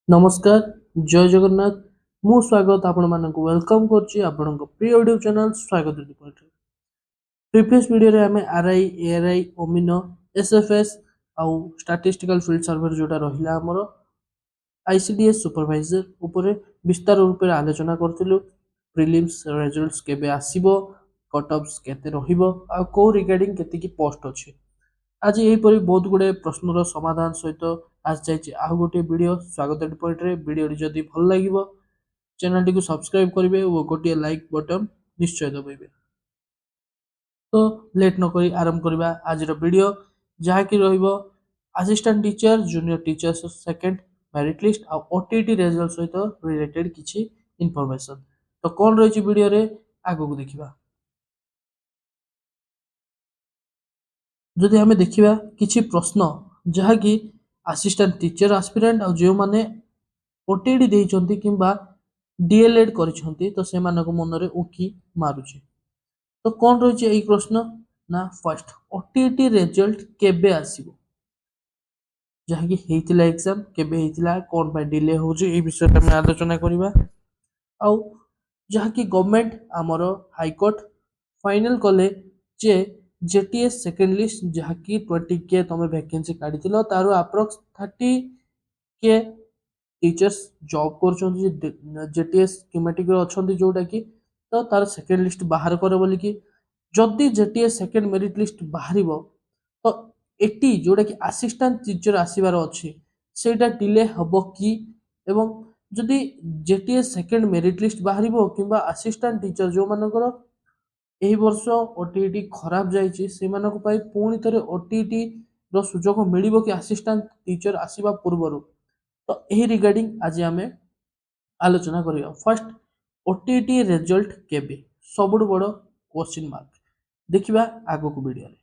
नमस्कार जय जगन्नाथ मु स्वागत आपण मानक वेलकम करछि आपनक प्रिय यूट्यूब चैनल स्वागत रिपोर्ट प्रीवियस वीडियो रे हमें आरआई एआरआई ओमिनो एसएफएस आउ स्टैटिस्टिकल फील्ड सर्वर जोटा रहिला हमरो आईसीडीएस सुपरवाइजर ऊपर विस्तार रूप में आलोचना करथिलु प्रीलिम्स रिजल्ट्स केबे आसीबो कट ऑफ्स केते रहिबो आ को रिगार्डिंग केते की पोस्ट अछि आज यहीपरि बहुत गुड़े प्रश्नर समाधान सहित आज जाइए आउ गोटे वीडियो स्वागत रिपोर्ट रे वीडियो जदि भल लगे चैनल टी सब्सक्राइब करेंगे और गोटे लाइक बटन निश्चय दबाइबे। तो लेट न करी आरंभ करबा आज वीडियो जहाँकि रहिबो assistant teacher junior teachers second merit list आ ओटीटी रिजल्ट सहित रिलेटेड किछि इंफॉर्मेशन। तो कौन रही वीडियो रे आगो को देखिबा। जदि हमें देखिबा किछि प्रश्न जहाँकि असिस्टेंट टीचर एस्पिरेंट आ जो माने ओटीडी देइचंती किंबा डीएलएड करिसंती तो से मानको मन रे उकी मारुची। तो कौन रही है प्रश्न ना फर्स्ट ओटीटी रिजल्ट केबे आसीबो जहाँकि हेतिला एग्जाम केबे हेतिला कोन पे डिले होची ए विषय में आलोचना करिबा। आउ जहाँकि गवर्नमेंट आमर हाईकोर्ट फाइनल कले जे जेटीएस सेकेंड लिस्ट जहाँकि 20 के तुम वैकेंसी काढ़ी तार अप्रोक्स 30 के टीचर्स जॉब कर जेटीएस स्कीमेटिक अच्छा जोटा कि तो तार सेकेंड लिस्ट बाहर करे बोली कि जदि जेटीएस सेकेंड मेरिट लिस्ट बाहर तो एटी जोटा कि असिस्टेंट टीचर आसबार अच्छी सेटा डिले हम कि एवं जदि जेटीएस सेकेंड मेरिट लिस्ट बाहर किंबा असिस्टेंट टीचर जो मानकर एही वर्ष ओटीटी खराब जाइए से पुणी थे ओटीटी रो सुजोग मिलिबो कि असिस्टेंट टीचर आसीबा पूर्व तो यही रिगार्डिंग आज आम आलोचना करिया। फर्स्ट ओटीटी रिजल्ट केबे सबुठ बड़ क्वेश्चन मार्क देखिबा आगो को वीडियो रे।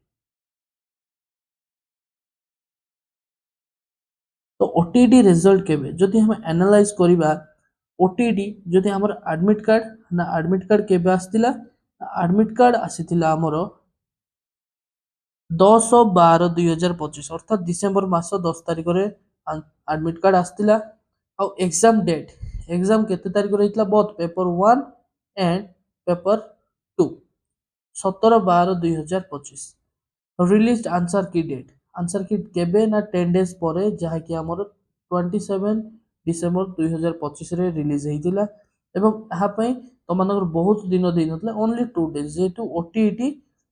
तो ओटीटी रिजल्ट केबे जदि हम एनालाइज करिबा ओटीटी जदि हमर एडमिट कार्ड केबे आस्तिला एडमिट कार्ड आसीतिला हमर 10/12/2025 अर्थात डिसेंबर मास 10 तारिख रे एडमिट कार्ड आस्तिला। आउ एग्जाम डेट एग्जाम केते तारिख रहितला both paper 1 and paper 2 17/12/2025 release answer key केबे ना 10 डेज परे जहा कि हमर 27 डिसेंबर 2025 रे रिलीज हेतिला एवं यहाँ तुम बहुत दिन दे नथिला ओनली 2 डेज जेतु ओटीटी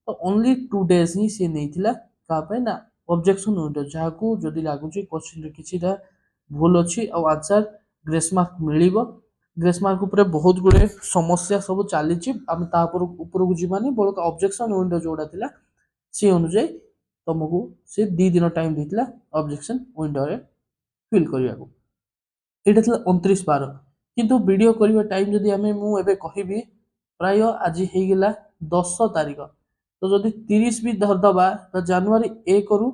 तो ओनली 2 डेज ही सी नैथिला का ना ऑब्जेक्शन विंडो जहाँ को जदि लागुची क्वेश्चन रे किछिटा भूल अच्छी और आंसर ग्रेस मार्क मिलिबो। ग्रेस मार्क ऊपर बहुत गुड़े समस्या सब चली ऊपर को जीवानी बड़क ऑब्जेक्शन विंडो जोड़ा थिला सी अनुसार तुमको से 2 दिन टाइम देथिला ऑब्जेक्शन विंडो रे फिल करिया को एटा थिला 29/12 किंतु वीडियो करिवा टाइम जदि हमें मु एबे कहिबी प्राय आज हे गेला 10 तारिख तो जदि 30 भी धरदबा तो जनवरी 1 रु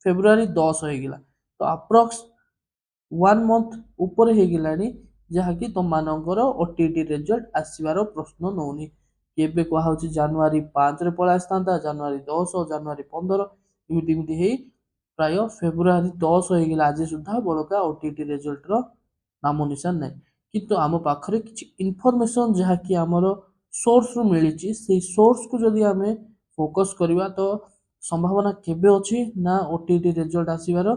फेब्रुआरी 10 हो गेला तो अप्रोक्स 1 मंथ ऊपर हो गलानी जहाँकि तुम मानकर ओटीटी रिजल्ट आसबार प्रश्न नौनी केबे कह जनवरी 5 रे पळा आस्तांता जनवरी 10 जनवरी 15 एमती प्राय फेब्रुआरी 10 हो गला आज सुधा बड़का ओटीटी रिजल्ट रो नाम निशान ना किंतु आम पाखरे किछि इनफॉरमेशन जहाँकि आमर सोर्स रु मिली से सोर्स को जदि आम फोकस करवा तो संभावना केबे अछि ना ओटीटी रिजल्ट आसबार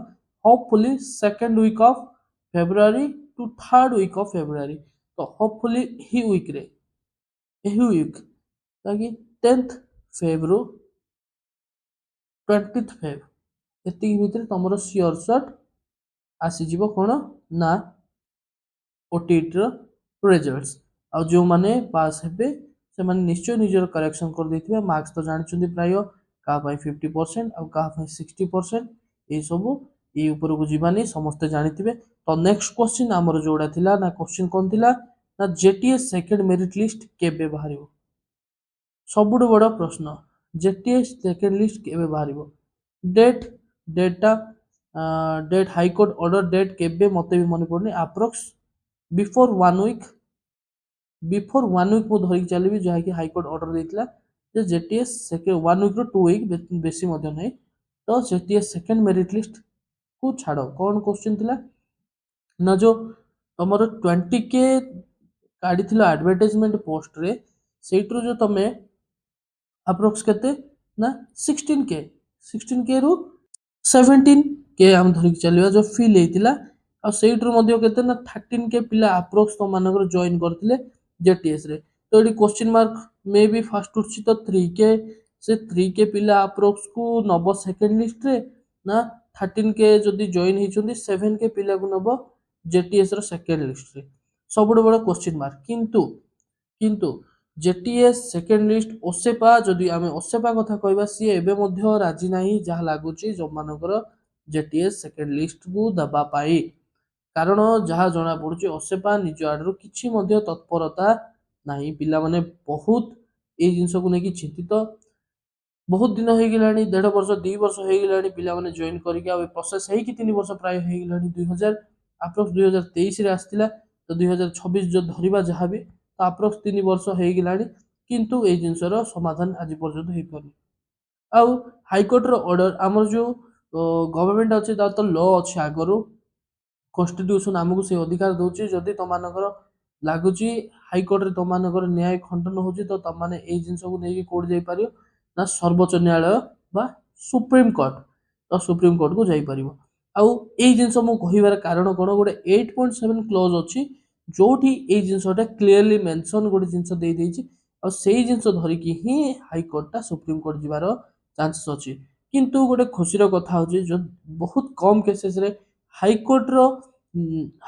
hopefully second week of February to third week of February तो होपफुली ही वीक रे यही वीक ताकि 10th फेब्रु 20th फेब एति भीतर तुमरो श्योर शॉट आसी जीवो कोन ना ओटीटी रो रिजल्ट्स आ जो माने पास हेबे से माने निश्चय निजर करेक्शन कर देथिबे मार्क्स तो जानि चुंदी प्राय का 50% आ का 60% ए सब ये ऊपर को जीवानी समस्त जानिथिबे। तो नेक्स्ट क्वेश्चन हमर जोड़ा थिला ना क्वेश्चन कोन थिला ना जेटीएस सेकंड मेरिट लिस्ट केबे बाहरिबो सबुठ बड़ प्रश्न जेटीएस सेकंड लिस्ट केबे बाहरिबो data date high court order date केबे मते भी मन पड़नी अप्रोक्स बिफोर 1 वीक मु धरिक चलिबी जहा कि हाईकोर्ट ऑर्डर देथिला जे जेटीएस सेकंड 1 वीक रो 2 वीक बेसी मध्य नै तो जेटीएस सेकंड मेरिट लिस्ट को छाड़ कौन क्वेश्चन थिला ना जो ତମର 20K କାଢିଥିଲ ଆଡଭର୍ଟାଇଜମେଣ୍ଟ ପୋଷ୍ଟରେ, ସେଇଠୁ ଯୋଉ ତମେ ଆପ୍ରୋକ୍ସ କେତେ ନା 16K, 16K ରୁ 17K ଆମେ ଧରିକି ଚାଲିବା ଯୋଉ ଫିଲ୍ ହେଇଥିଲା। ଆଉ ସେଇଠୁ ମଧ୍ୟ କେତେ ନା 13K ପିଲା ଆପ୍ରୋକ୍ସ ତମମାନଙ୍କର ଜଏନ୍ କରିଥିଲେ ଜେଟିଏସ୍ ରେ। ତ ଏଠି କ୍ୱେଶ୍ଚିନ୍ ମାର୍କ ମେ ବି ଫାଷ୍ଟ ଉଠୁଛି ତ 3K, ସେ 3K ପିଲା ଆପ୍ରୋକ୍ସକୁ ନବ ସେକେଣ୍ଡ ଲିଷ୍ଟରେ ନା 13K ଯଦି ଜଏନ୍ ହେଇଛନ୍ତି 7K ପିଲାକୁ ନବ ଜେଟିଏସ୍ ର ସେକେଣ୍ଡ ଲିଷ୍ଟରେ, ସବୁଠୁ ବଡ଼ କ୍ୱେଶ୍ଚିନ୍ ମାର୍କ। କିନ୍ତୁ ଜେଟିଏସ୍ ସେକେଣ୍ଡ ଲିଷ୍ଟ ଓସେପା, ଯଦି ଆମେ ଓସେପା କଥା କହିବା, ସିଏ ଏବେ ମଧ୍ୟ ରାଜି ନାହିଁ ଯାହା ଲାଗୁଛି ଯୋଉମାନଙ୍କର ଜେଟିଏସ୍ ସେକେଣ୍ଡ ଲିଷ୍ଟକୁ ଦେବା ପାଇଁ। କାରଣ ଯାହା ଜଣାପଡ଼ୁଛି ଓସେପା ନିଜ ଆଡ଼ରୁ କିଛି ମଧ୍ୟ ତତ୍ପରତା ନାହିଁ। ପିଲାମାନେ ବହୁତ ଏଇ ଜିନିଷକୁ ନେଇକି ଚିନ୍ତିତ। ବହୁତ ଦିନ ହେଇଗଲାଣି, 1.5 ବର୍ଷ 2 ବର୍ଷ ହେଇଗଲାଣି ପିଲାମାନେ ଜଏନ୍ କରିକି, ଆଉ ଏ ପ୍ରୋସେସ୍ ହେଇକି 3 ବର୍ଷ ପ୍ରାୟ ହେଇଗଲାଣି। 2023ରେ ଆସିଥିଲା, ତ 2026 ଯୋଉ ଧରିବା ଯାହାବି, ତ ଆପ୍ରୋକ୍ସ 3 ବର୍ଷ ହେଇଗଲାଣି, କିନ୍ତୁ ଏଇ ଜିନିଷର ସମାଧାନ ଆଜି ପର୍ଯ୍ୟନ୍ତ ହେଇପାରୁନି। ଆଉ ହାଇକୋର୍ଟର ଅର୍ଡର, ଆମର ଯୋଉ ଗଭର୍ଣ୍ଣମେଣ୍ଟ ଅଛି ତାର ତ ଲ ଅଛି ଆଗରୁ, କନଷ୍ଟିଟ୍ୟୁସନ ଆମକୁ ସେ ଅଧିକାର ଦଉଛି, ଯଦି ତମମାନଙ୍କର ଲାଗୁଛି ହାଇକୋର୍ଟରେ ତମମାନଙ୍କର ନ୍ୟାୟ ଖଣ୍ଡନ ହଉଛି, ତ ତମମାନେ ଏଇ ଜିନିଷକୁ ନେଇକି କୋର୍ଟ ଯାଇପାରିବ ନା ସର୍ବୋଚ୍ଚ ନ୍ୟାୟାଳୟ ବା ସୁପ୍ରିମକୋର୍ଟ, ତ ସୁପ୍ରିମକୋର୍ଟକୁ ଯାଇପାରିବ। ଆଉ ଏଇ ଜିନିଷ ମୁଁ କହିବାର କାରଣ କ'ଣ, ଗୋଟେ 8.7 କ୍ଲୋଜ୍ ଅଛି ଯୋଉଠି ଏଇ ଜିନିଷଟା କ୍ଲିୟରଲି ମେନସନ୍ ଗୋଟେ ଜିନିଷ ଦେଇଦେଇଛି, ଆଉ ସେଇ ଜିନିଷ ଧରିକି ହିଁ ହାଇକୋର୍ଟଟା ସୁପ୍ରିମକୋର୍ଟ ଯିବାର ଚାନ୍ସେସ୍ ଅଛି। କିନ୍ତୁ ଗୋଟେ ଖୁସିର କଥା ହଉଛି ବହୁତ କମ୍ କେସେସରେ ହାଇକୋର୍ଟର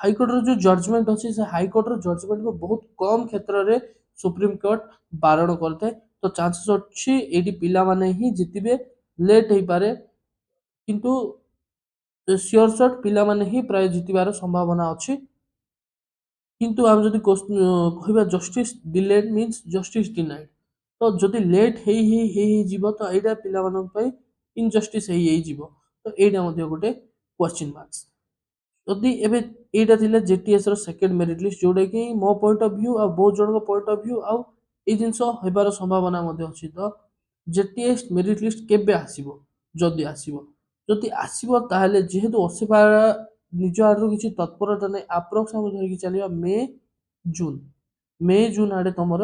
ହାଇକୋର୍ଟର ଯୋଉ ଜଜମେଣ୍ଟ ଅଛି, ସେ ହାଇକୋର୍ଟର ଜଜମେଣ୍ଟକୁ ବହୁତ କମ୍ କ୍ଷେତ୍ରରେ ସୁପ୍ରିମକୋର୍ଟ ବାରଣ କରିଥାଏ। ତ ଚାନ୍ସେସ୍ ଅଛି ଏଇଠି ପିଲାମାନେ ହିଁ ଜିତିବେ, ଲେଟ୍ ହେଇପାରେ କିନ୍ତୁ ସିଓର ସଟ୍ ପିଲାମାନେ ହିଁ ପ୍ରାୟ ଜିତିବାର ସମ୍ଭାବନା ଅଛି। କିନ୍ତୁ ଆମେ ଯଦି କହିବା ଜଷ୍ଟିସ୍ ଡିଲେଡ୍ ମିନ୍ସ ଜଷ୍ଟିସ୍ ଡିନାଇଡ୍, ତ ଯଦି ଲେଟ୍ ହେଇଯିବ ତ ଏଇଟା ପିଲାମାନଙ୍କ ପାଇଁ ଇନଜଷ୍ଟିସ୍ ହେଇଯିବ, ତ ଏଇଟା ମଧ୍ୟ ଗୋଟେ କ୍ୱେଶ୍ଚିନ୍ ମାର୍କସ୍। ଯଦି ଏବେ ଏଇଟା ଥିଲା ଜେଟିଏସ୍ ର ସେକେଣ୍ଡ ମେରିଟ୍ ଲିଷ୍ଟ, ଯୋଉଟାକି ମୋ ପଏଣ୍ଟ ଅଫ୍ ଭ୍ୟୁ ଆଉ ବହୁତ ଜଣଙ୍କ ପଏଣ୍ଟ ଅଫ୍ ଭ୍ୟୁ, ଆଉ ଏଇ ଜିନିଷ ହେବାର ସମ୍ଭାବନା ମଧ୍ୟ ଅଛି। ତ ଜେଟିଏସ୍ ମେରିଟ୍ ଲିଷ୍ଟ କେବେ ଆସିବ, ଯଦି ଆସିବ ତାହେଲେ ଯେହେତୁ ଓସେପା ନିଜ ଆଡ଼ରୁ କିଛି ତତ୍ପରତା ନାହିଁ, ଆପ୍ରୋକ୍ସ ଆମେ ଧରିକି ଚାଲିବା ମେ ଜୁନ୍ ଆଡ଼େ ତମର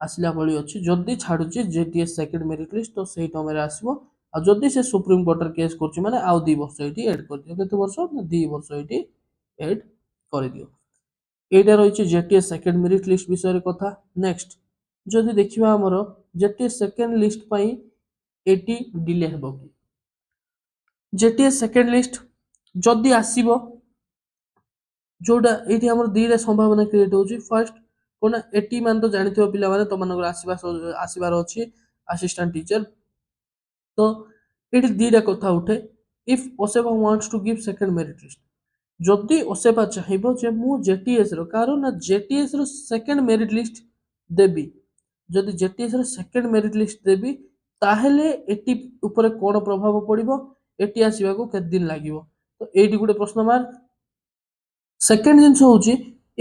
ଆସିଲା ଭଳି ଅଛି। ଯଦି ଛାଡୁଛି ଜେଟିଏସ୍ ସେକେଣ୍ଡ ମେରିଟ୍ ଲିଷ୍ଟ, ତ ସେଇ ସମୟରେ ଆସିବ। ଆଉ ଯଦି ସେ ସୁପ୍ରିମକୋର୍ଟରେ କେସ୍ କରୁଛି ମାନେ ଆଉ 2 ବର୍ଷ ଏଇଠି ଏଡ୍ କରିଦିଅ। କେତେ ବର୍ଷ ନା 2 ବର୍ଷ ଏଇଠି ଏଡ୍ କରିଦିଅ। ଏଇଟା ରହିଛି ଜେଟିଏସ୍ ସେକେଣ୍ଡ ମେରିଟ୍ ଲିଷ୍ଟ ବିଷୟରେ କଥା। ନେକ୍ସଟ ଯଦି ଦେଖିବା ଆମର ଜେଟିଏସ୍ ସେକେଣ୍ଡ ଲିଷ୍ଟ ପାଇଁ ଏଠି ଡିଲେ ହେବ କି, ଜେଟିଏସ୍ ସେକେଣ୍ଡ ଲିଷ୍ଟ ଯଦି ଆସିବ, ଯୋଉଟା ଏଇଠି ଆମର ଦିଟା ସମ୍ଭାବନା କ୍ରିଏଟ୍ ହଉଛି। ଫାର୍ଷ୍ଟ କ'ଣ, ଏଠି ମାନେ ତ ଜାଣିଥିବ ପିଲାମାନେ ତମମାନଙ୍କର ଆସିବାର ଅଛି ଆସିଷ୍ଟାଣ୍ଟ ଟିଚର, ତ ଏଠି ଦିଟା କଥା ଉଠେ। If OSEPA wants to give second merit list, ଯଦି ଓସେପା ଚାହିଁବ ଯେ ମୁଁ ଜେଟିଏସ୍ ର, କାରଣ ଜେଟିଏସ୍ ର ସେକେଣ୍ଡ ମେରିଟ୍ ଲିଷ୍ଟ ଦେବି, ଯଦି ଜେଟିଏସ୍ ର ସେକେଣ୍ଡ ମେରିଟ୍ ଲିଷ୍ଟ ଦେବି ତାହେଲେ ଏଠି ଉପରେ କ'ଣ ପ୍ରଭାବ ପଡ଼ିବ, ଏଠି ଆସିବାକୁ କେତେ ଦିନ ଲାଗିବ, ତ ଏଇଠି ଗୋଟେ ପ୍ରଶ୍ନ ମାର୍କ। ସେକେଣ୍ଡ ଜିନିଷ ହଉଛି,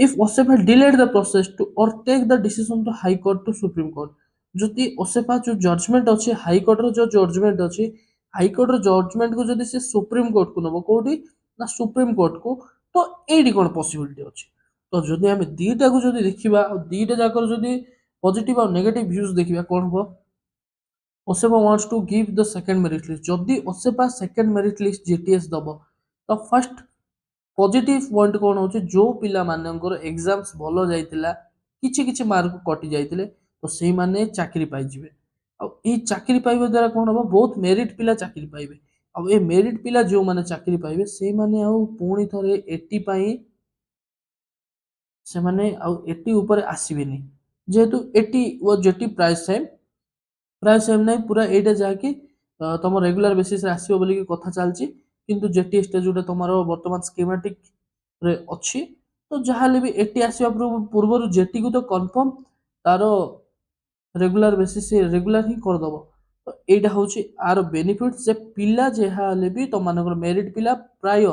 if OSEPA delayed the process to or take the decision to high court to supreme court, ଯଦି ଓସେପା ଯୋଉ ଜଜମେଣ୍ଟ ଅଛି, ହାଇକୋର୍ଟର ଯୋଉ ଜଜମେଣ୍ଟ ଅଛି, ହାଇକୋର୍ଟର ଜଜମେଣ୍ଟକୁ ଯଦି ସେ ସୁପ୍ରିମକୋର୍ଟକୁ ନବ, କୋଉଠି ନା ସୁପ୍ରିମକୋର୍ଟକୁ, ତ ଏଇଠି କ'ଣ ପସିବିଲିଟି ଅଛି। ତ ଯଦି ଆମେ ଦିଟାକୁ ଯଦି ଦେଖିବା, ଆଉ ଦିଟା ଯାକର ଯଦି ପଜିଟିଭ ଆଉ ନେଗେଟିଭ ଭ୍ୟୁଜ ଦେଖିବା, କ'ଣ ହବ, OSEPA wants to give the second merit list, ଯଦି OSEPA second merit list JTS ଦବ, ତ ଫାର୍ଷ୍ଟ ପଜିଟିଭ ପଏଣ୍ଟ କ'ଣ ହଉଛି, ଯୋଉ ପିଲାମାନଙ୍କର ଏକ୍ସାମ୍ସ ଭଲ ଯାଇଥିଲା, କିଛି କିଛି ମାର୍କ କଟି ଯାଇଥିଲେ, ତ ସେଇମାନେ ଚାକିରି ପାଇଯିବେ। ଆଉ ଏଇ ଚାକିରି ପାଇବା ଦ୍ୱାରା କ'ଣ ହବ, ବହୁତ ମେରିଟ୍ ପିଲା ଚାକିରି ପାଇବେ। ଆଉ ଏ ମେରିଟ୍ ପିଲା ଯୋଉମାନେ ଚାକିରି ପାଇବେ, ସେଇମାନେ ଆଉ ପୁଣି ଥରେ ଏଟି ପାଇଁ ସେମାନେ ଆଉ ଏଟି ଉପରେ ଆସିବେନି, ଯେହେତୁ ଏଟି ଓ ଜେଟି ପ୍ରାୟ ସେମ୍ ନାହିଁ ପୁରା, ଏଇଟା ଯାହାକି ତମ ରେଗୁଲାର ବେସିସରେ ଆସିବ ବୋଲିକି କଥା ଚାଲିଛି। କିନ୍ତୁ ଜେଟିଏସ୍ଟା ଯୋଉଟା ତମର ବର୍ତ୍ତମାନ ସ୍କିମାଟିକରେ ଅଛି, ତ ଯାହାହେଲେ ବି ଏଟି ଆସିବା ପୂର୍ବରୁ ଜେଟିକୁ ତ କନଫର୍ମ ତାର ରେଗୁଲାର ହିଁ କରିଦବ। ତ ଏଇଟା ହଉଛି ଆର ବେନିଫିଟ, ଯେ ପିଲା ଯାହା ହେଲେ ବି ତମମାନଙ୍କର ମେରିଟ୍ ପିଲା ପ୍ରାୟ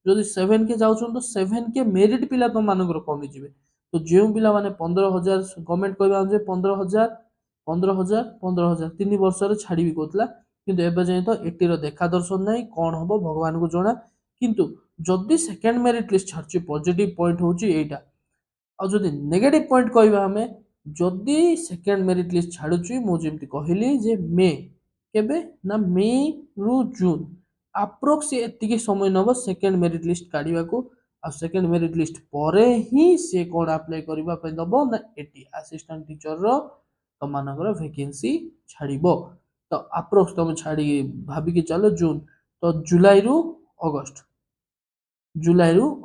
ଯଦି 7K ଯାଉଛନ୍ତି, ତ 7K ମେରିଟ୍ ପିଲା ତମମାନଙ୍କର କମିଯିବେ। ତ ଯେଉଁ ପିଲାମାନେ 15,000, ଗଭର୍ଣ୍ଣମେଣ୍ଟ କହିବା ଅନୁଯାୟୀ 15,000 3 ବର୍ଷରେ ଛାଡ଼ିବି କହୁଥିଲା, କିନ୍ତୁ ଏବେ ଯାଏଁ ତ ଏଟିର ଦେଖା ଦର୍ଶନ ନାହିଁ। କ'ଣ ହବ ଭଗବାନଙ୍କୁ ଜଣା, କିନ୍ତୁ ଯଦି ସେକେଣ୍ଡ ମେରିଟ୍ ଲିଷ୍ଟ ଛାଡୁଛି ପଜିଟିଭ ପଏଣ୍ଟ ହେଉଛି ଏଇଟା। ଆଉ ଯଦି ନେଗେଟିଭ ପଏଣ୍ଟ କହିବା ଆମେ, ଯଦି ସେକେଣ୍ଡ ମେରିଟ୍ ଲିଷ୍ଟ ଛାଡୁଛି ମୁଁ ଯେମିତି କହିଲି ଯେ ମେ, କେବେ ନା ମେ ରୁ ଜୁନ ଆପ୍ରୋକ୍ସ ଏତିକି ସମୟ ନେବ ସେକେଣ୍ଡ ମେରିଟ୍ ଲିଷ୍ଟ କାଢିବାକୁ। ଆଉ ସେକେଣ୍ଡ ମେରିଟ୍ ଲିଷ୍ଟ ପରେ ହିଁ ସେ କ'ଣ ଆପ୍ଲାଏ କରିବା ପାଇଁ ଦେବ ନା ଏଟି ଆସିଷ୍ଟାଣ୍ଟ ଟିଚରର ତମମାନଙ୍କର ଭେକେନ୍ସି ଛାଡ଼ିବ। ତ ଆପ୍ରୋକ୍ସ ତମେ ଭାବିକି ଚାଲ ଜୁନ, ତ ଜୁଲାଇରୁ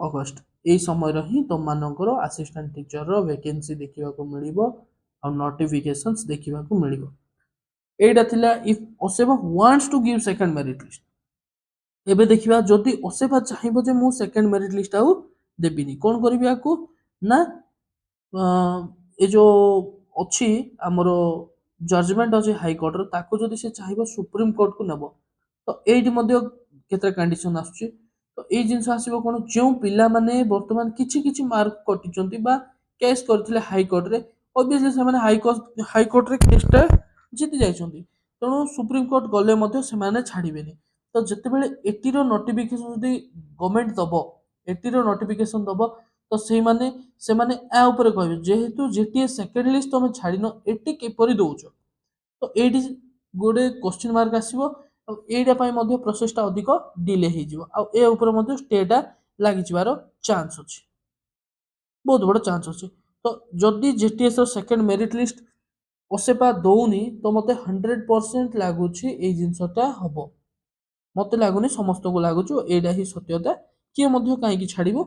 ଅଗଷ୍ଟ ଏଇ ସମୟରେ ହିଁ ତମମାନଙ୍କର ଆସିଷ୍ଟାଣ୍ଟ ଟିଚରର ଭେକେନ୍ସି ଦେଖିବାକୁ ମିଳିବ ଆଉ ନୋଟିଫିକେସନ୍ସ ଦେଖିବାକୁ ମିଳିବ। ଏଇଟା ଥିଲା if OSEPA wants to give second merit list. ଏବେ ଦେଖିବା ଯଦି ଓସେବା ଚାହିଁବ ଯେ ମୁଁ ସେକେଣ୍ଡ ମେରିଟ୍ ଲିଷ୍ଟ ଆଉ ଦେବିନି, କ'ଣ କରିବି ୟାକୁ ନା ଏ ଯେଉଁ ଅଛି ଆମର ଜଜମେଣ୍ଟ ଅଛି ହାଇକୋର୍ଟର, ତାକୁ ଯଦି ସେ ଚାହିଁବ ସୁପ୍ରିମକୋର୍ଟକୁ ନେବ, ତ ଏଇଠି ମଧ୍ୟ କେତେଟା କଣ୍ଡିସନ ଆସୁଛି। ତ ଏଇ ଜିନିଷ ଆସିବ କ'ଣ, ଯେଉଁ ପିଲାମାନେ ବର୍ତ୍ତମାନ କିଛି କିଛି ମାର୍କ କଟିଛନ୍ତି ବା କେସ୍ କରିଥିଲେ ହାଇକୋର୍ଟରେ, ଅବଭିୟସଲି ସେମାନେ ହାଇକୋର୍ଟରେ କେସ୍ଟା ଜିତି ଯାଇଛନ୍ତି, ତେଣୁ ସୁପ୍ରିମକୋର୍ଟ ଗଲେ ମଧ୍ୟ ସେମାନେ ଛାଡ଼ିବେନି। ତ ଯେତେବେଳେ ଏଟିର ନୋଟିଫିକେସନ ଯଦି ଗଭର୍ଣ୍ଣମେଣ୍ଟ ଦବ, ଏଟିର ନୋଟିଫିକେସନ ଦବ, ତ ସେମାନେ ୟା ଉପରେ କହିବେ ଯେହେତୁ ଜିଟିଏ ସେକେଣ୍ଡ ଲିଷ୍ଟ ତମେ ଛାଡ଼ିନ, ଏଟି କିପରି ଦଉଛ। ତ ଏଇଠି ଗୋଟେ କ୍ୱେଶ୍ଚିନ୍ ମାର୍କ ଆସିବ। ଆଉ ଏଇଟା ପାଇଁ ମଧ୍ୟ ପ୍ରୋସେସଟା ଅଧିକ ଡିଲେ ହେଇଯିବ, ଆଉ ଏ ଉପରେ ମଧ୍ୟ ଷ୍ଟେଟା ଲାଗିଯିବାର ଚାନ୍ସ ଅଛି, ବହୁତ ବଡ଼ ଚାନ୍ସ ଅଛି। ତ ଯଦି ଜିଟିଏସ୍ ର ସେକେଣ୍ଡ ମେରିଟ୍ ଲିଷ୍ଟ ଓସେପା ଦଉନି, ତ ମୋତେ 100% ଲାଗୁଛି ଏଇ ଜିନିଷଟା ହବ। ମୋତେ ଲାଗୁନି, ସମସ୍ତଙ୍କୁ ଲାଗୁଛି ଏଇଟା ହିଁ ସତ୍ୟତା, କିଏ ମଧ୍ୟ କାହିଁକି ଛାଡ଼ିବ।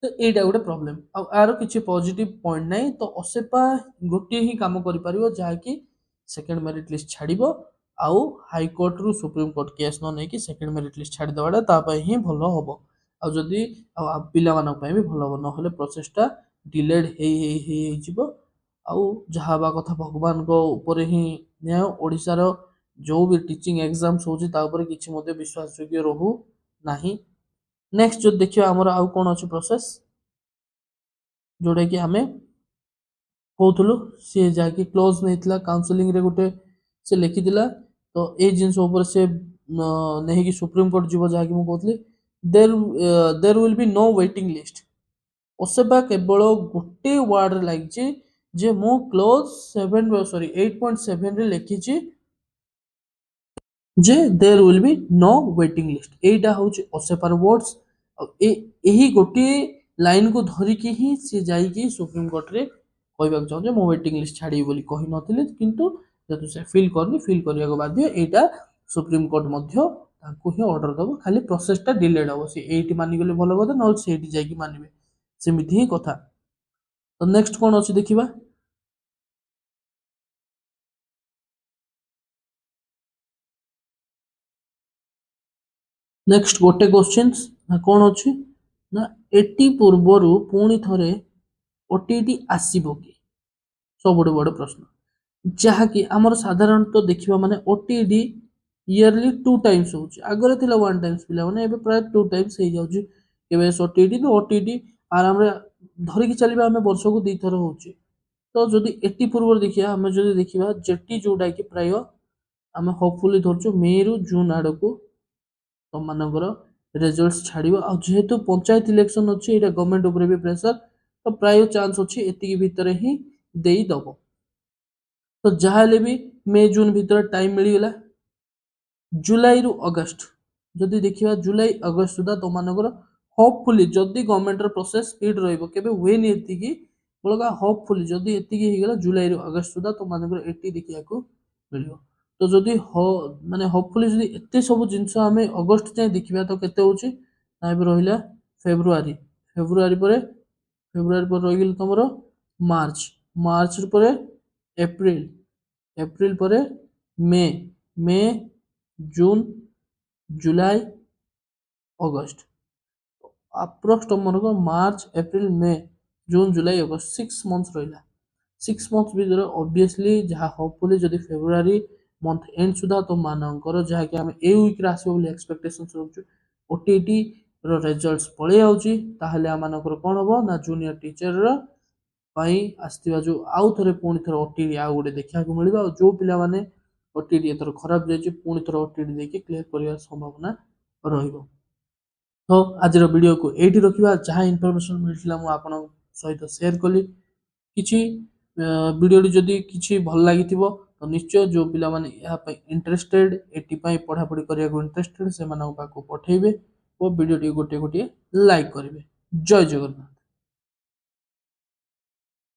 ତ ଏଇଟା ଗୋଟେ ପ୍ରୋବ୍ଲେମ, ଆଉ ଆର କିଛି ପଜିଟିଭ ପଏଣ୍ଟ ନାହିଁ। ତ ଓସେପା ଗୋଟିଏ ହିଁ କାମ କରିପାରିବ, ଯାହାକି ସେକେଣ୍ଡ ମେରିଟ୍ ଲିଷ୍ଟ ଛାଡ଼ିବ ଆଉ ହାଇକୋର୍ଟରୁ ସୁପ୍ରିମକୋର୍ଟ କେସ୍ ନ ନେଇକି ସେକେଣ୍ଡ ମେରିଟ୍ ଲିଷ୍ଟ ଛାଡ଼ିଦେବାଟା ତା ପାଇଁ ହିଁ ଭଲ ହବ। ଆଉ ଯଦି ଆଉ ପିଲାମାନଙ୍କ ପାଇଁ ବି ଭଲ ହବ, ନହେଲେ ପ୍ରୋସେସଟା ଡିଲେଡ ହେଇଯିବ। ଆଉ ଯାହା ହେବା କଥା ଭଗବାନଙ୍କ ଉପରେ ହିଁ ନ୍ୟାୟ। ଓଡ଼ିଶାର ଯେଉଁ ବି ଟିଚିଂ ଏକ୍ଜାମ୍ସ ହେଉଛି ତା ଉପରେ କିଛି ମଧ୍ୟ ବିଶ୍ୱାସଯୋଗ୍ୟ ରହୁ ନାହିଁ। ନେକ୍ସଟ ଯଦି ଦେଖିବା ଆମର ଆଉ କ'ଣ ଅଛି ପ୍ରୋସେସ, ଯୋଉଟାକି ଆମେ କହୁଥିଲୁ ସିଏ ଯାହାକି କ୍ଲୋଜ୍ ନେଇଥିଲା କାଉନସିଲିଂରେ ଗୋଟେ ସେ ଲେଖିଥିଲା। ତ ଏଇ ଜିନିଷ ଉପରେ ସେ ନେଇକି ସୁପ୍ରିମକୋର୍ଟ ଯିବ, ଯାହାକି ମୁଁ କହୁଥିଲି there will be no waiting list. OSEPA କେବଳ ଗୋଟେ ୱାର୍ଡରେ ଲାଗିଛି ଯେ ମୁଁ କ୍ଲୋଜ୍ 8.7ରେ ଲେଖିଛି ଯେ there will be no waiting list. ଏଇଟା ହେଉଛି ଓସେପାର ୱାର୍ଡସ୍। ଆଉ ଏହି ଗୋଟିଏ ଲାଇନକୁ ଧରିକି ହିଁ ସେ ଯାଇକି ସୁପ୍ରିମକୋର୍ଟରେ କହିବାକୁ ଚାହୁଁଛି ମୁଁ ୱେଟିଂ ଲିଷ୍ଟ ଛାଡ଼ିବି ବୋଲି କହିନଥିଲି, କିନ୍ତୁ ଯେହେତୁ ସେ ଫିଲ୍ କରିନି, ଫିଲ୍ କରିବାକୁ ବାଧ୍ୟ। ଏଇଟା ସୁପ୍ରିମକୋର୍ଟ ମଧ୍ୟ ତାଙ୍କୁ ହିଁ ଅର୍ଡର ଦେବ, ଖାଲି ପ୍ରୋସେସଟା ଡିଲେଡ୍ ହେବ। ସେ ଏଇଠି ମାନିଗଲେ ଭଲ କଥା, ନହେଲେ ସେଇଠି ଯାଇକି ମାନିବେ, ସେମିତି ହିଁ କଥା। ତ ନେକ୍ସଟ କ'ଣ ଅଛି ଦେଖିବା। ନେକ୍ସଟ ଗୋଟେ କ୍ୱେଶ୍ଚିନ୍ସ ନା କ'ଣ ଅଛି ନା ଏଟି ପୂର୍ବରୁ ପୁଣି ଥରେ ଓଟିଇଟି ଆସିବ କି, ସବୁଠୁ ବଡ଼ ପ୍ରଶ୍ନ। ଯାହାକି ଆମର ସାଧାରଣତଃ ଦେଖିବା ମାନେ ଓଟିଇଟି ଇୟରଲି 2 ଟାଇମ୍ସ ହେଉଛି, ଆଗରେ ଥିଲା 1 ଟାଇମ୍ସ ପିଲାମାନେ, ଏବେ ପ୍ରାୟ 2 ଟାଇମ୍ସ ହେଇଯାଉଛି। କେବେ ଓଟିଇଟି ତ ଓଟିଇଟି ଆରାମରେ ଧରିକି ଚାଲିବା ଆମେ ବର୍ଷକୁ 2 ଥର ହେଉଛି। ତ ଯଦି ଏଟି ପୂର୍ବରୁ ଦେଖିବା, ଆମେ ଯଦି ଦେଖିବା ଜେଟି ଯୋଉଟାକି ପ୍ରାୟ ଆମେ ହୋପଫୁଲି ଧରୁଛୁ ମେ ରୁ ଜୁନ ଆଡ଼କୁ ତମମାନଙ୍କର ରେଜଲ୍ଟ ଛାଡ଼ିବ। ଆଉ ଯେହେତୁ ପଞ୍ଚାୟତ ଇଲେକ୍ସନ ଅଛି, ଏଇଟା ଗଭର୍ଣ୍ଣମେଣ୍ଟ ଉପରେ ବି ପ୍ରେସର, ତ ପ୍ରାୟ ଚାନ୍ସ ଅଛି ଏତିକି ଭିତରେ ହିଁ ଦେଇଦବ। ତ ଯାହା ହେଲେ ବି ମେ ଜୁନ ଭିତରେ ଟାଇମ ମିଳିଗଲା। ଜୁଲାଇରୁ ଅଗଷ୍ଟ ଯଦି ଦେଖିବା, ଜୁଲାଇ ଅଗଷ୍ଟ ସୁଦ୍ଧା ତମମାନଙ୍କର ହୋପଫୁଲି ଯଦି ଗଭର୍ଣ୍ଣମେଣ୍ଟର ପ୍ରୋସେସ ସ୍ପିଡ୍ ରହିବ, କେବେ ହୁଏନି ଏତିକି ବଳକା, ହୋପଫୁଲି ଯଦି ଏତିକି ହେଇଗଲା ଜୁଲାଇରୁ ଅଗଷ୍ଟ ସୁଦ୍ଧା ତମମାନଙ୍କର ଏଟି ଦେଖିବାକୁ ମିଳିବ। ତ ଯଦି ମାନେ ହୋପଫୁଲି ଯଦି ଏତେ ସବୁ ଜିନିଷ ଆମେ ଅଗଷ୍ଟ ଯାଏଁ ଦେଖିବା, ତ କେତେ ହେଉଛି ନା ଏବେ ରହିଲା ଫେବୃଆରୀ, ଫେବୃଆରୀ ପରେ ରହିଗଲେ ତମର ମାର୍ଚ୍ଚ ପରେ ଏପ୍ରିଲ ପରେ May June July August, approx ତମମାନଙ୍କ March April May June July August 6 months ରହିଲା। 6 ମନ୍ଥs ଭିତରେ ଅବଭିୟସଲି ଯାହା ହୋପଫୁଲି ଯଦି ଫେବୃଆରୀ ମନ୍ଥ ଏଣ୍ଡ ସୁଦ୍ଧା ତମମାନଙ୍କର ଯାହାକି ଆମେ ଏଇ ୱିକରେ ଆସିବ ବୋଲି ଏକ୍ସପେକ୍ଟେସନ ରଖୁଛୁ, ଓଟିଇଟି ର ରେଜଲ୍ଟ ପଳେଇ ଆଉଛି, ତାହେଲେ ଆମମାନଙ୍କର କ'ଣ ହବ ନା ଜୁନିୟର ଟିଚରର ପାଇଁ ଆସିଥିବା ଯେଉଁ ଆଉ ଥରେ ପୁଣି ଥରେ ଓଟିଇଟି ଆଉ ଗୋଟେ ଦେଖିବାକୁ ମିଳିବ। ଆଉ ଯେଉଁ ପିଲାମାନେ ଓଟିଇଟି ଏଥର ଖରାପ ଯାଇଛି, ପୁଣି ଥରେ ଓଟିଇଟି ଦେଇକି କ୍ଲିୟର କରିବାର ସମ୍ଭାବନା ରହିବ। तो आज भिडियो ये रखा जहाँ इनफर्मेशन मिलता मुझे आपण सहित सेयार कली किसी भिडियो जदि किसी भल लगी तो निश्चय जो पिला माने इंटरेस्टेड एटी पढ़ापढ़ी करने इंटरेस्टेड से पठेबे और भिडियो गोटे गोटे लाइक करेंगे। जय जगन्नाथ।